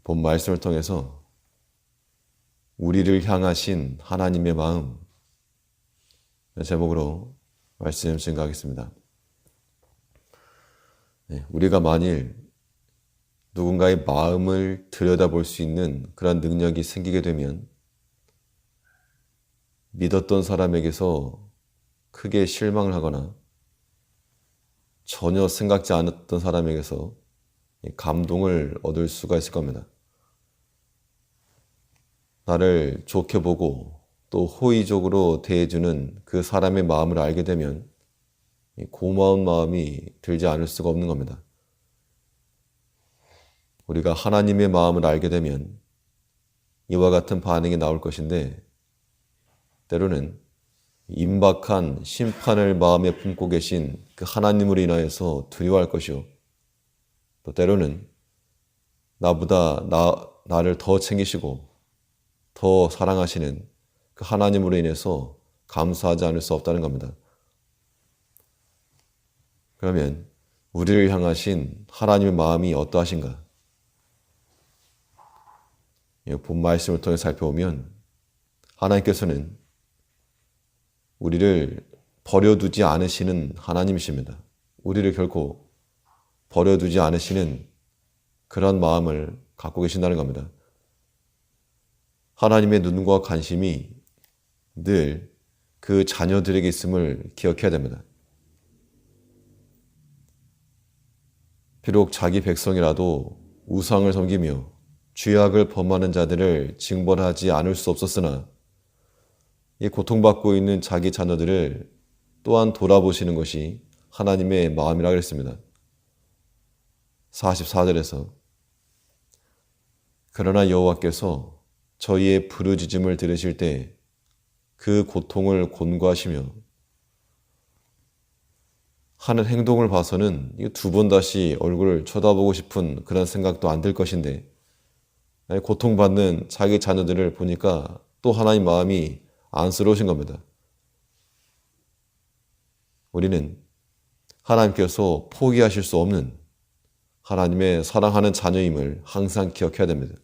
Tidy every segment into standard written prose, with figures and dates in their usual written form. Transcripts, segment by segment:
본 말씀을 통해서 우리를 향하신 하나님의 마음 제목으로 말씀 증거하겠습니다. 우리가 만일 누군가의 마음을 들여다볼 수 있는 그런 능력이 생기게 되면 믿었던 사람에게서 크게 실망을 하거나 전혀 생각지 않았던 사람에게서 감동을 얻을 수가 있을 겁니다. 나를 좋게 보고 또 호의적으로 대해주는 그 사람의 마음을 알게 되면 고마운 마음이 들지 않을 수가 없는 겁니다. 우리가 하나님의 마음을 알게 되면 이와 같은 반응이 나올 것인데, 때로는 임박한 심판을 마음에 품고 계신 그 하나님으로 인하여서 두려워할 것이요, 또 때로는 나보다 나를 더 챙기시고 더 사랑하시는 그 하나님으로 인해서 감사하지 않을 수 없다는 겁니다. 그러면 우리를 향하신 하나님의 마음이 어떠하신가? 본 말씀을 통해 살펴보면 하나님께서는 우리를 버려두지 않으시는 하나님이십니다. 우리를 결코 버려두지 않으시는 그런 마음을 갖고 계신다는 겁니다. 하나님의 눈과 관심이 늘 그 자녀들에게 있음을 기억해야 됩니다. 비록 자기 백성이라도 우상을 섬기며 죄악을 범하는 자들을 징벌하지 않을 수 없었으나 이 고통받고 있는 자기 자녀들을 또한 돌아보시는 것이 하나님의 마음이라 그랬습니다. 44절에서 그러나 여호와께서 저희의 부르짖음을 들으실 때 그 고통을 곤고하시며, 하는 행동을 봐서는 두 번 다시 얼굴을 쳐다보고 싶은 그런 생각도 안 들 것인데, 고통받는 자기 자녀들을 보니까 또 하나님 마음이 안쓰러우신 겁니다. 우리는 하나님께서 포기하실 수 없는 하나님의 사랑하는 자녀임을 항상 기억해야 됩니다.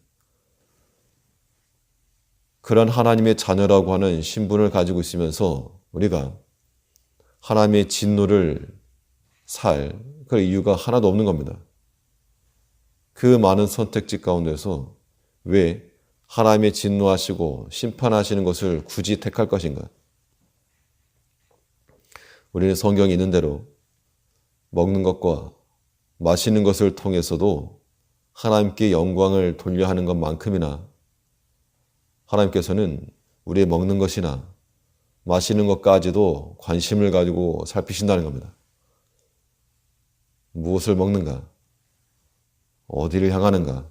그런 하나님의 자녀라고 하는 신분을 가지고 있으면서 우리가 하나님의 진노를 살 그 이유가 하나도 없는 겁니다. 그 많은 선택지 가운데서 왜 하나님의 진노하시고 심판하시는 것을 굳이 택할 것인가? 우리는 성경에 있는 대로 먹는 것과 마시는 것을 통해서도 하나님께 영광을 돌려 하는 것만큼이나 하나님께서는 우리의 먹는 것이나 마시는 것까지도 관심을 가지고 살피신다는 겁니다. 무엇을 먹는가? 어디를 향하는가?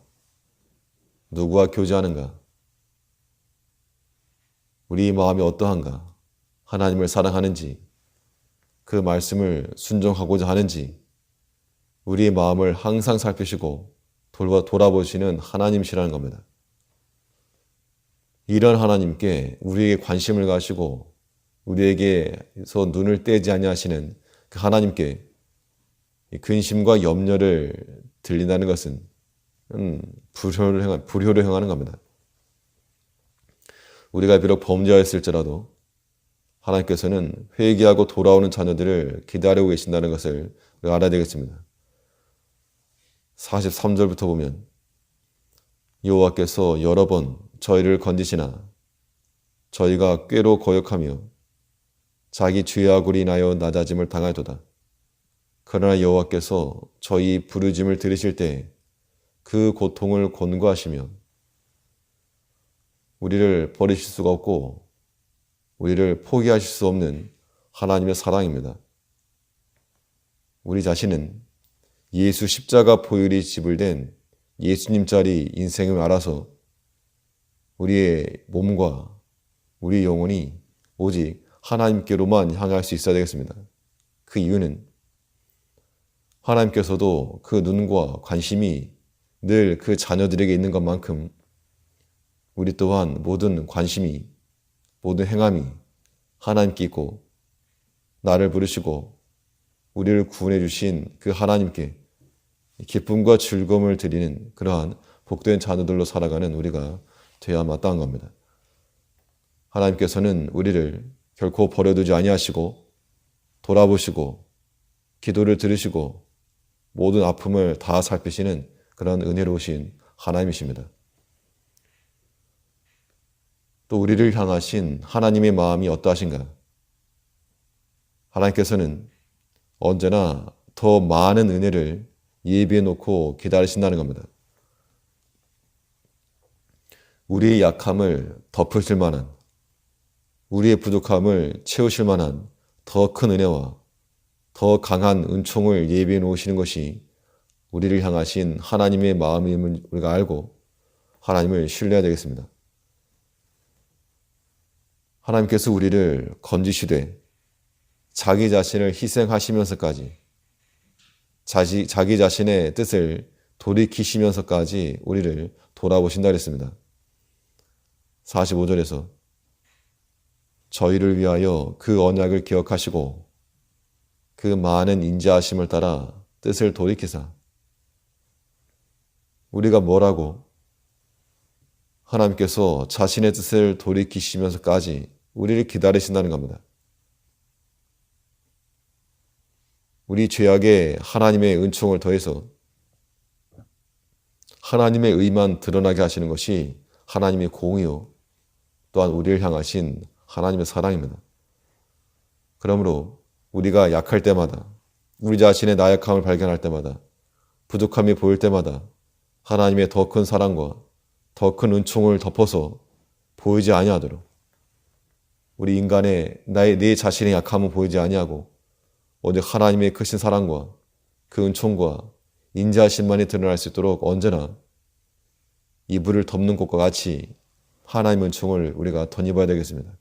누구와 교제하는가? 우리 마음이 어떠한가? 하나님을 사랑하는지, 그 말씀을 순종하고자 하는지, 우리의 마음을 항상 살피시고 돌아보시는 하나님이시라는 겁니다. 이런 하나님께 우리에게 관심을 가시고 우리에게서 눈을 떼지 아니하시는 그 하나님께 근심과 염려를 들린다는 것은 불효를 행하는 겁니다. 우리가 비록 범죄하였을지라도 하나님께서는 회개하고 돌아오는 자녀들을 기다리고 계신다는 것을 우리가 알아야 되겠습니다. 43절부터 보면 여호와께서 여러 번 저희를 건지시나 저희가 꾀로 거역하며 자기 죄악으로 인하여 낮아짐을 당하도다. 그러나 여호와께서 저희 부르짖음을 들으실 때 그 고통을 곤고하시며, 우리를 버리실 수가 없고 우리를 포기하실 수 없는 하나님의 사랑입니다. 우리 자신은 예수 십자가 보혈이 지불된 예수님짜리 인생을 알아서 우리의 몸과 우리 영혼이 오직 하나님께로만 향할 수 있어야 되겠습니다. 그 이유는 하나님께서도 그 눈과 관심이 늘 그 자녀들에게 있는 것만큼 우리 또한 모든 관심이, 모든 행함이 하나님께 있고, 나를 부르시고 우리를 구원해 주신 그 하나님께 기쁨과 즐거움을 드리는 그러한 복된 자녀들로 살아가는 우리가 되어야 마땅한 겁니다. 하나님께서는 우리를 결코 버려두지 아니하시고 돌아보시고 기도를 들으시고 모든 아픔을 다 살피시는 그런 은혜로우신 하나님이십니다. 또 우리를 향하신 하나님의 마음이 어떠하신가? 하나님께서는 언제나 더 많은 은혜를 예비해 놓고 기다리신다는 겁니다. 우리의 약함을 덮으실 만한, 우리의 부족함을 채우실 만한 더 큰 은혜와 더 강한 은총을 예비해 놓으시는 것이 우리를 향하신 하나님의 마음임을 우리가 알고 하나님을 신뢰해야 되겠습니다. 하나님께서 우리를 건지시되 자기 자신을 희생하시면서까지 자기 자신의 뜻을 돌이키시면서까지 우리를 돌아보신다 그랬습니다. 45절에서 저희를 위하여 그 언약을 기억하시고 그 많은 인자하심을 따라 뜻을 돌이키사. 우리가 뭐라고? 하나님께서 자신의 뜻을 돌이키시면서까지 우리를 기다리신다는 겁니다. 우리 죄악에 하나님의 은총을 더해서 하나님의 의만 드러나게 하시는 것이 하나님의 공의요 또한 우리를 향하신 하나님의 사랑입니다. 그러므로 우리가 약할 때마다 우리 자신의 나약함을 발견할 때마다 부족함이 보일 때마다 하나님의 더 큰 사랑과 더 큰 은총을 덮어서 보이지 아니하도록 우리 인간의 내 자신의 약함은 보이지 아니하고 오직 하나님의 크신 사랑과 그 은총과 인자하심만이 드러날 수 있도록 언제나 이불을 덮는 것과 같이 하나님의 은총을 우리가 덧입어야 되겠습니다.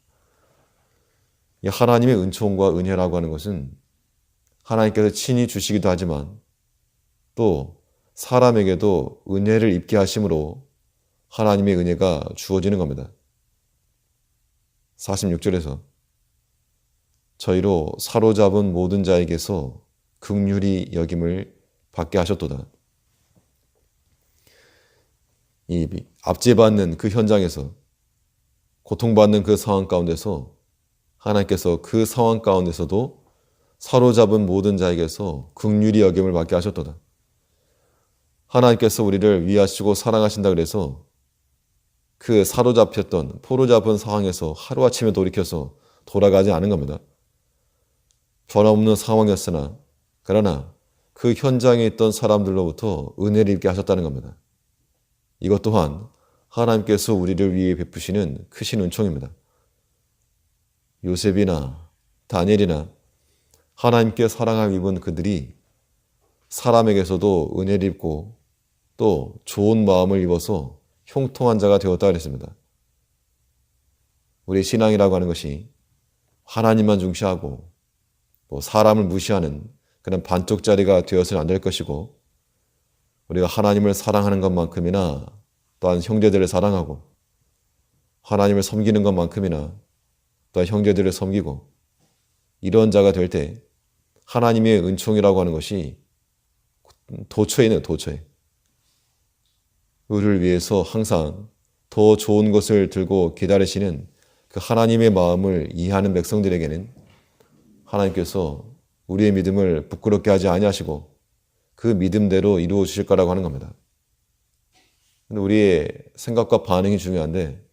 이 하나님의 은총과 은혜라고 하는 것은 하나님께서 친히 주시기도 하지만 또 사람에게도 은혜를 입게 하심으로 하나님의 은혜가 주어지는 겁니다. 46절에서 저희로 사로잡은 모든 자에게서 긍휼히 여김을 받게 하셨도다. 이 압제받는 그 현장에서 고통받는 그 상황 가운데서 하나님께서 그 상황 가운데서도 사로잡은 모든 자에게서 긍휼히 여김을 받게 하셨도다. 하나님께서 우리를 위하시고 사랑하신다 그래서 그 사로잡혔던 포로잡은 상황에서 하루아침에 돌이켜서 돌아가지 않은 겁니다. 변함없는 상황이었으나 그러나 그 현장에 있던 사람들로부터 은혜를 입게 하셨다는 겁니다. 이것 또한 하나님께서 우리를 위해 베푸시는 크신 은총입니다. 요셉이나 다니엘이나 하나님께 사랑을 입은 그들이 사람에게서도 은혜를 입고 또 좋은 마음을 입어서 형통한 자가 되었다 그랬습니다. 우리 신앙이라고 하는 것이 하나님만 중시하고 사람을 무시하는 그런 반쪽짜리가 되어서는 안 될 것이고 우리가 하나님을 사랑하는 것만큼이나 또한 형제들을 사랑하고 하나님을 섬기는 것만큼이나 또한 형제들을 섬기고 이런 자가 될 때 하나님의 은총이라고 하는 것이 도처에 있는 도처에 우리를 위해서 항상 더 좋은 것을 들고 기다리시는 그 하나님의 마음을 이해하는 백성들에게는 하나님께서 우리의 믿음을 부끄럽게 하지 아니하시고 그 믿음대로 이루어 주실 거라고 하는 겁니다. 근데 우리의 생각과 반응이 중요한데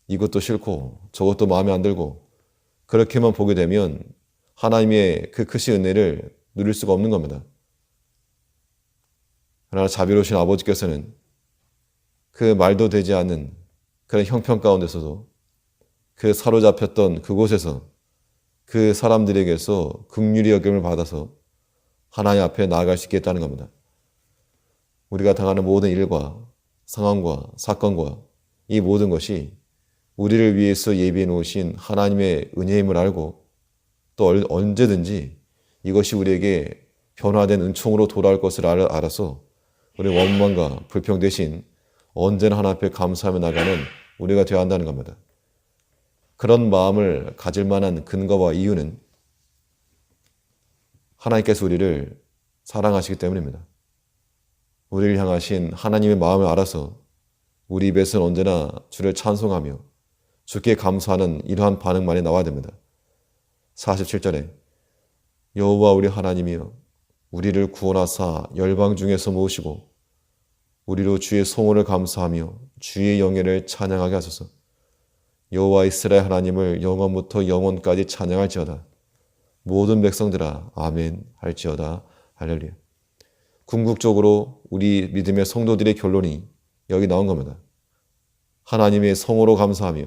이것도 싫고 저것도 마음에 안 들고 그렇게만 보게 되면 하나님의 그 크신 은혜를 누릴 수가 없는 겁니다. 그러나 자비로우신 아버지께서는 그 말도 되지 않는 그런 형편 가운데서도 그 사로잡혔던 그곳에서 그 사람들에게서 긍휼히 여김을 받아서 하나님 앞에 나아갈 수 있겠다는 겁니다. 우리가 당하는 모든 일과 상황과 사건과 이 모든 것이 우리를 위해서 예비해 놓으신 하나님의 은혜임을 알고 또 언제든지 이것이 우리에게 변화된 은총으로 돌아올 것을 알아서 우리 원망과 불평 대신 언제나 하나님 앞에 감사하며 나가는 우리가 되어야 한다는 겁니다. 그런 마음을 가질 만한 근거와 이유는 하나님께서 우리를 사랑하시기 때문입니다. 우리를 향하신 하나님의 마음을 알아서 우리 입에서는 언제나 주를 찬송하며 주께 감사하는 이러한 반응만이 나와야 됩니다. 47절에 여호와 우리 하나님이여 우리를 구원하사 열방 중에서 모으시고 우리로 주의 송호를 감사하며 주의 영예를 찬양하게 하소서. 여호와 이스라엘 하나님을 영원부터 영원까지 찬양할지어다. 모든 백성들아 아멘 할지어다. 할렐루야. 궁극적으로 우리 믿음의 성도들의 결론이 여기 나온 겁니다. 하나님의 성호로 감사하며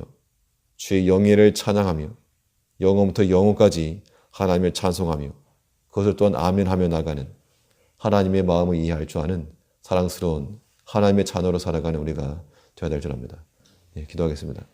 주의 영예를 찬양하며 영원부터 영원까지 하나님을 찬송하며 그것을 또한 아멘하며 나가는 하나님의 마음을 이해할 줄 아는 사랑스러운 하나님의 자녀로 살아가는 우리가 되어야 될 줄 압니다. 기도하겠습니다.